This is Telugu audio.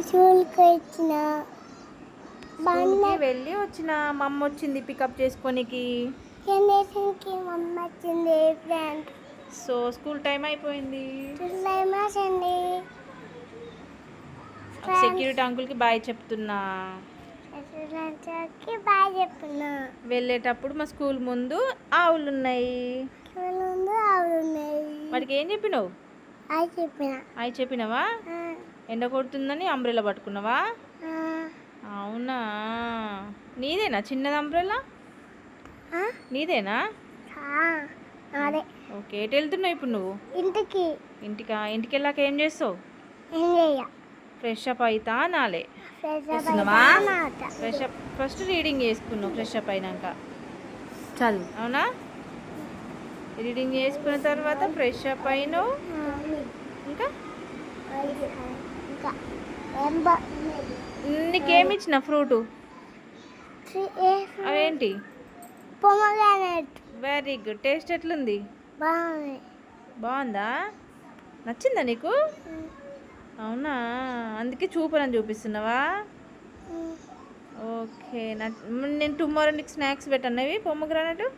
స్కూల్కి వచ్చిన స్కూల్కి వెళ్ళి వచ్చిన మా అమ్మ వచ్చింది పికప్ చేసుకోనికి. జనరేషన్కి మమ్మ వచ్చింది ఫ్రెండ్. సో స్కూల్ టైం అయిపోయింది. వచ్చింది సెక్యూరిటీ అంకుల్కి బాయ్ చెప్తున్నా. బాయ్ చెప్తున్నా. వెళ్ళేటప్పుడు మా స్కూల్ ముందు ఆవులు ఉన్నాయి. వాటికి ఏం చెప్పినావు? అవి చెప్పినావా? ఎండ కొడుతుందని అంబ్రెల్లా పట్టుకున్నావా? అవునా, నీదేనా చిన్నది అంబ్రెల్లా? నీదేనా? ఓకే, ఎటు వెళ్తున్నావు ఇప్పుడు నువ్వు? ఇంటికా? ఇంటికి వెళ్ళాక ఏం చేస్తావు? ఫ్రెష్ అప్ అవుతా నాలే వస్తున్నావా? ఫ్రెష్ అప్ ఫస్ట్ రీడింగ్ చేసుకున్నావు. ఫ్రెష్ అప్ అయినాక చదువు. అవునా, రీడింగ్ చేసుకున్న తర్వాత ఫ్రెష్ అప్ అయినావు. ఇంకా నీకేమి ఇచ్చిన ఫ్రూటు? అవేంటి? Very good. టేస్ట్ ఎట్లుంది? బాగుందా? నచ్చిందా నీకు? అవునా, అందుకే చూపరని చూపిస్తున్నావా? ఓకే, నేను టుమారో నీకు స్నాక్స్ పెట్టన్నవి పొమ్మగ్రానట్టు.